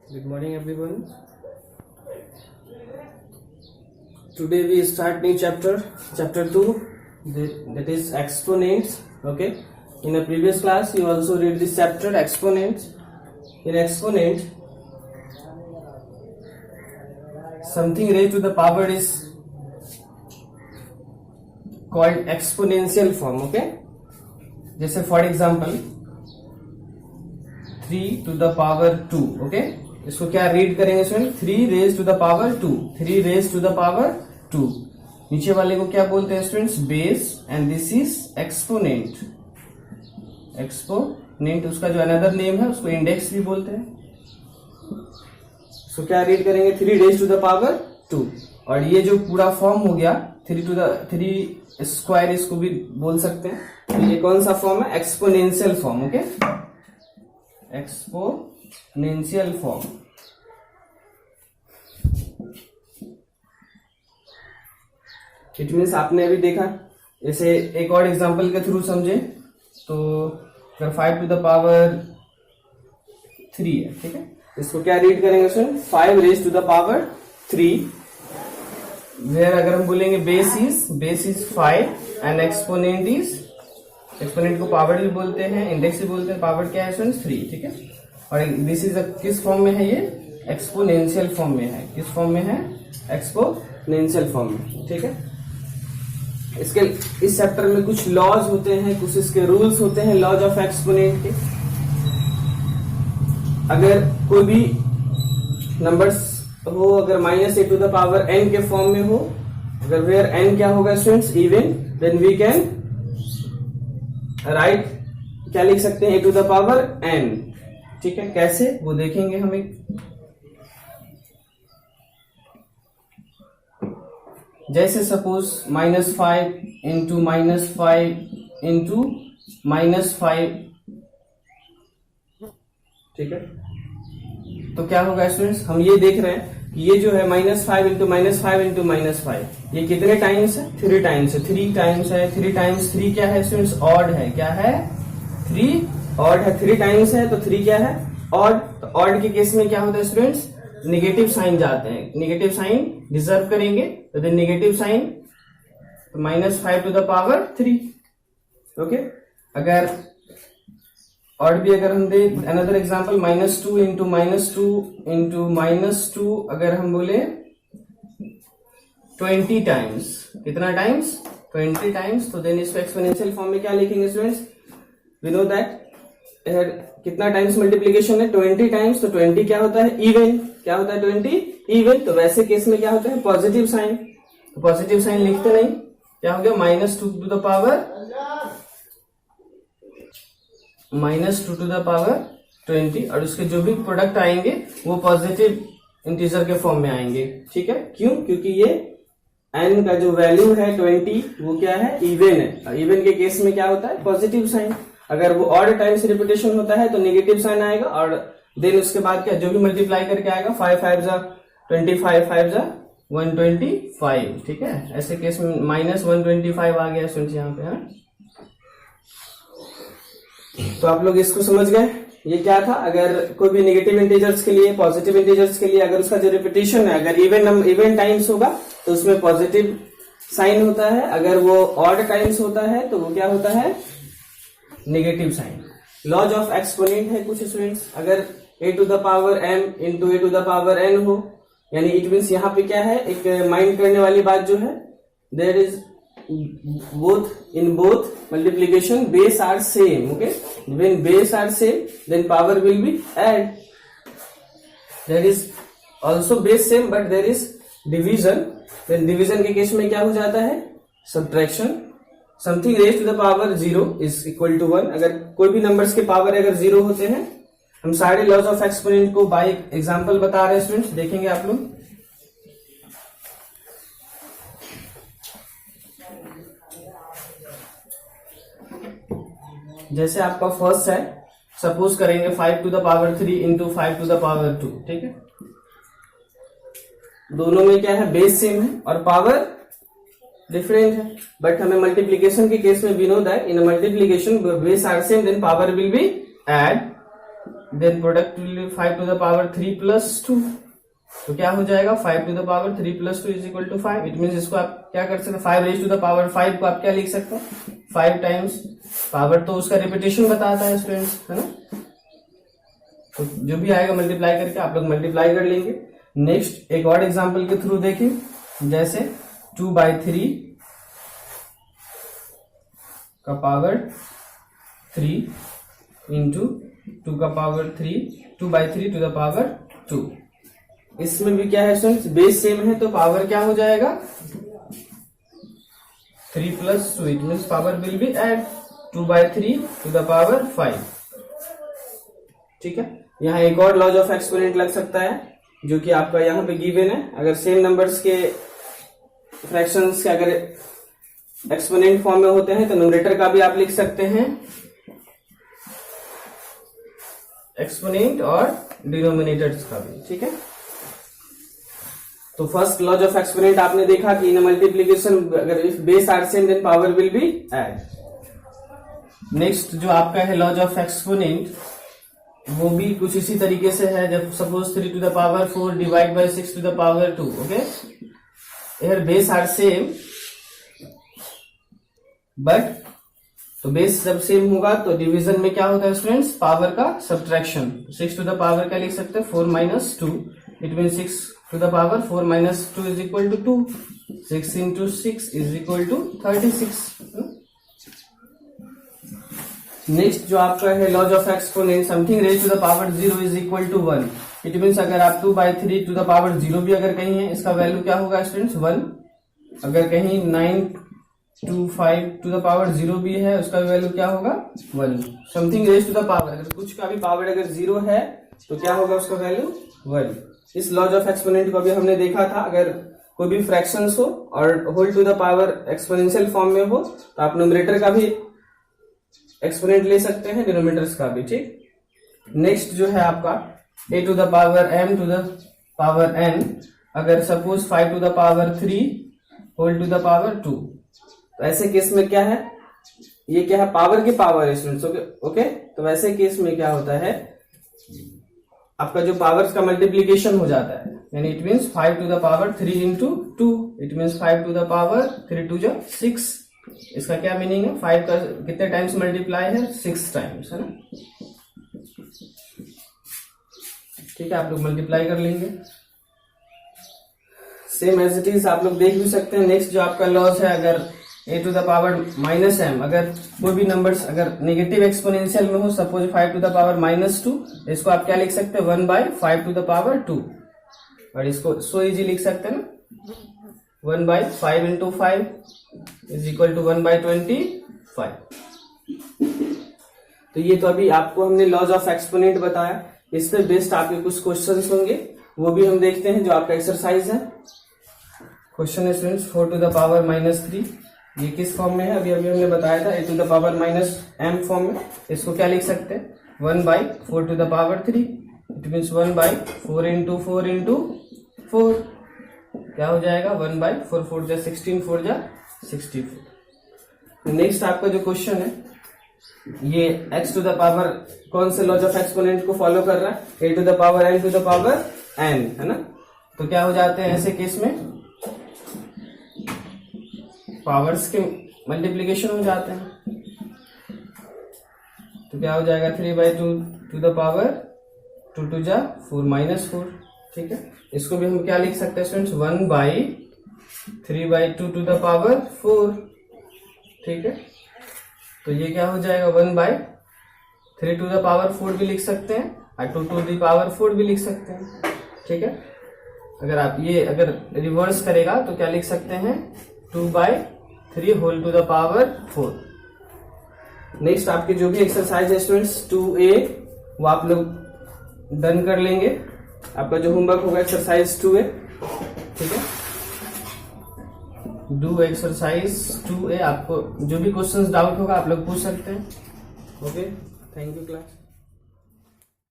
Good morning, everyone. Today we start new chapter 2, that is exponents. Okay. In a previous class, you also read this chapter, exponents. In exponent, something raised to the power is called exponential form. Okay. जैसे for example 3 to the power 2. Okay. इसको क्या read करेंगे student? 3 raise to the power 2, 3 raise to the power 2. नीचे वाले को क्या बोलते हैं students? Base. And this is exponent. Exponent उसका जो अनदर नेम है उसको इंडेक्स भी बोलते हैं. इसको क्या रीड करेंगे? 3 रेज टू द पावर 2. और ये जो पूरा फॉर्म हो गया 3 स्क्वायर इसको भी बोल सकते हैं. तो ये कौन सा फॉर्म है? Exponential form. Okay, exponential form. It means आपने अभी देखा. जैसे एक और एग्जांपल के थ्रू समझे तो अगर 5 टू द पावर 3 है, ठीक है, इसको क्या रीड करेंगे student? 5 raise to the power 3. Where अगर हम बोलेंगे बेस इज 5 एंड एक्सपोनेंट को पावर भी बोलते हैं, इंडेक्स भी बोलते हैं. पावर क्या है स्टूडेंट? 3. ठीक है. और दिस इज किस फॉर्म में है? ये एक्सपोनेंशियल फॉर्म में है. किस फॉर्म में है? एक्सपोनेंशियल फॉर्म में. ठीक है. इसके इस चैप्टर में कुछ लॉज होते हैं, कुछ इसके रूल्स होते हैं लॉज ऑफ एक्सपोनेंट के. अगर कोई भी नंबर्स हो, अगर -a to the power n के फॉर्म में हो, अगर वेयर n क्या होगा students? Even, then we can write क्या लिख सकते हैं? a to the power n. ठीक है. कैसे वो देखेंगे हम. एक जैसे सपोज -5 इंटू -5 इंटू -5. ठीक है. तो क्या होगा स्टूडेंट्स? हम ये देख रहे हैं कि ये जो है -5 इंटू -5 इंटू -5, ये कितने टाइम्स है? 3 टाइम्स है. 3 टाइम्स है. 3 टाइम्स 3 क्या है स्टूडेंट्स? ऑड है. क्या है? 3 ऑड है. 3 टाइम्स है तो 3 क्या है? ऑड. तो ऑड के केस में क्या होता है स्टूडेंट्स? निगेटिव साइन जाते हैं. निगेटिव साइन डिजर्व करेंगे तो देन निगेटिव साइन, तो -5 टू द पावर 3. ओके. अगर और भी अगर हम दे अनदर एग्जांपल -2 इंटू -2 इंटू -2, अगर हम बोले 20 टाइम्स. कितना टाइम्स? 20 टाइम्स. तो देन इसको एक्सपोनेंशियल फॉर्म में क्या लिखेंगे स्टूडेंट्स? वी नो दैट कितना टाइम्स मल्टीप्लीकेशन है? 20 टाइम्स. तो 20 क्या होता है? इवन. क्या होता है? 20 इवन. तो वैसे केस में क्या होता है? Positive sign. तो पॉजिटिव साइन लिखते नहीं. क्या हो गया? -2 to the power -2 to the power 20. और उसके जो भी प्रोडक्ट आएंगे वो पॉजिटिव इंटीजर के फॉर्म में आएंगे. ठीक है. क्यों? क्योंकि ये n का जो वैल्यू है 20 वो क्या है? इवन है. इवन के केस में क्या होता है? Positive sign. अगर वो ऑड टाइम्स रिपीटेशन होता है तो नेगेटिव साइन आएगा. और देन उसके बाद क्या? जो भी मल्टीप्लाई करके आएगा 5 5 जा 25, 5 जा 125. ठीक है. ऐसे केस में -125 आ गया सुन यहाँ पे. हाँ, तो आप लोग इसको समझ गए. ये क्या था? अगर कोई भी नेगेटिव इंटीजर्स के लिए, पॉजिटिव इंटीजर्स के लिए अगर उसका जो रिपीटेशन है अगर इवन टाइम्स होगा तो उसमें पॉजिटिव साइन होता है. अगर वो ऑड टाइम्स होता है तो वो क्या होता है? Negative sign. Laws of exponent है कुछ स्टूडेंट्स. अगर a to the power m into a to the power n हो, यानी इट मीन्स यहाँ पे क्या है? एक माइंड करने वाली बात जो है, there is in both multiplication base are same. Okay, when base are same then power will be add. There is also base same but there is division. Then division के केस में क्या हो जाता है? subtraction. Something raised to the power 0 is equal to 1. अगर कोई भी numbers के पावर अगर 0 होते हैं, हम सारे लॉज ऑफ एक्सपोनेंट को बाय एग्जांपल बता रहे हैं स्टूडेंट्स. देखेंगे आप लोग. जैसे आपका फर्स्ट है, सपोज करेंगे 5 to the power 3 into 5 to the power 2. ठीक है. दोनों में क्या है? बेस सेम है और पावर डिफरेंट है. बट हमें मल्टीप्लीकेशन के केस में we know that in multiplication base are same then power will be add. Then product will be 5 to the power 3 plus 2। तो क्या हो जाएगा 5 to the power 3 plus 2 is equal to 5। It means इसको आप क्या कर सकते हैं 5 रेज टू द पावर 5 को आप क्या लिख सकते हैं 5 टाइम्स पावर, तो उसका रिपीटेशन बताता है स्टूडेंट्स, है ना। तो जो भी आएगा मल्टीप्लाई करके आप लोग मल्टीप्लाई कर लेंगे। नेक्स्ट एक और एग्जांपल के थ्रू देखिए, जैसे 2/3 का पावर 3 इंटू 2 का पावर 3 2/3 टू द पावर 2। इसमें भी क्या है स्टूडेंट्स, बेस सेम है तो पावर क्या हो जाएगा 3 plus 2। It means power will be add 2/3 to the power 5। ठीक है, यहाँ एक और लॉज ऑफ एक्सपोनेंट लग सकता है जो कि आपका यहाँ पे गिवन है। अगर सेम नंबर्स के फ्रैक्शंस के अगर एक्सपोनेंट फॉर्म में होते हैं तो न्यूमरेटर का भी आप लिख सकते हैं एक्सपोनेंट और डिनोमिनेटर्स का भी। ठीक है, तो फर्स्ट लॉज ऑफ एक्सपोनेंट आपने देखा कि इन मल्टीप्लीकेशन अगर if base are same then power will be add. Next जो आपका है लॉज ऑफ एक्सपोनेंट, वो भी कुछ इसी तरीके से है। जब suppose 3 to the power 4 divide by 6 to the power 2। Okay, here base are same but, तो बेस जब सेम होगा तो डिवीजन में क्या होता है स्टूडेंट्स, पावर का सब्ट्रैक्शन। 6 टू द पावर क्या लिख सकते हैं 4 minus 2। It mean 6 to the power 4 minus 2 is equal to 2। 6 into 6 is equal to 36। Next जो आपका है laws of exponent, something raise to the power 0 is equal to 1। It means अगर आप 2/3 to the power 0 भी अगर कहीं है, इसका वैल्यू क्या होगा स्टूडेंट्स 1। अगर कहीं 925 टू द पावर 0 भी है, उसका वैल्यू क्या होगा 1। Something raise to the power, अगर कुछ का भी पावर अगर 0 है तो क्या होगा उसका वैल्यू 1। इस लॉज ऑफ एक्सपोनेंट को भी हमने देखा था, अगर कोई भी फ्रैक्शंस हो और whole to the power exponential form में हो तो आप न्यूमरेटर का भी एक्सपोनेंट ले सकते हैं, डिनोमिनेटर्स का भी। ठीक, नेक्स्ट जो है आपका a to the power m to the power n। अगर suppose 5 to the power 3 whole to the power 2, तो ऐसे केस में क्या है, ये क्या है पावर की पावर है स्टूडेंट्स। ओके, तो वैसे केस में क्या होता है आपका जो पावर्स का मल्टीप्लीकेशन हो जाता है, यानी it means 5 to the power 3 into 2। It means 5 to the power 3 to 6। इसका क्या मीनिंग है, 5 का कितने टाइम्स मल्टीप्लाई है 6 टाइम्स, है ना। ठीक है, आप लोग मल्टीप्लाई कर लेंगे सेम एज इट इज, आप लोग देख भी सकते हैं। नेक्स्ट जो आपका लॉज है, अगर a to the power minus m, अगर कोई भी नंबर्स अगर नेगेटिव एक्सपोनेंशियल में हो, सपोज 5 टू द पावर -2, इसको आप क्या लिख सकते हैं 1/5 टू द पावर 2। और इसको सो इजी लिख सकते हैं ना, 1/5 इंटू 5 इज इक्वल टू 1/25। तो ये तो अभी आपको हमने लॉज ऑफ एक्सपोनेंट बताया। इस पे बेस्ड आपके कुछ क्वेश्चंस होंगे, वो भी हम देखते हैं जो आपका एक्सरसाइज है। क्वेश्चन है स्टूडेंट्स 4 टू द पावर -3, ये किस फॉर्म में है, अभी हमने बताया था a to the power -m form में। इसको क्या लिख सकते हैं 1/4 to the power 3। It means 1/4 into 4 into 4 क्या हो जाएगा 1/4। 4 जा 16, 4 जा 64। नेक्स्ट आपका जो क्वेश्चन है, ये x टू द पावर कौन से लॉज ऑफ एक्सपोनेंट को फॉलो कर रहा है, a to the power n to the power n, है ना। तो क्या हो जाते हैं ऐसे केस में पावर्स के मल्टीप्लीकेशन हो जाते हैं। तो क्या हो जाएगा 3/2 टू द पावर 2 टू जा 4 -4। ठीक है, इसको भी हम क्या लिख सकते हैं स्टूडेंट्स 1/3/2 टू द पावर 4। ठीक है, तो ये क्या हो जाएगा 1/3 टू द पावर 4 भी लिख सकते हैं और 2 टू द पावर 4 भी लिख सकते हैं। ठीक है, अगर आप ये अगर रिवर्स करेगा तो क्या लिख सकते हैं 2/3 whole to the power 4। Next आपके जो भी एक्सरसाइज है स्टूडेंट्स 2a, वो आप लोग डन कर लेंगे। आपका जो होमवर्क होगा एक्सरसाइज 2a। ठीक है, डू एक्सरसाइज 2a। आपको जो भी क्वेश्चंस डाउट होगा आप लोग पूछ सकते हैं। Okay, thank you class.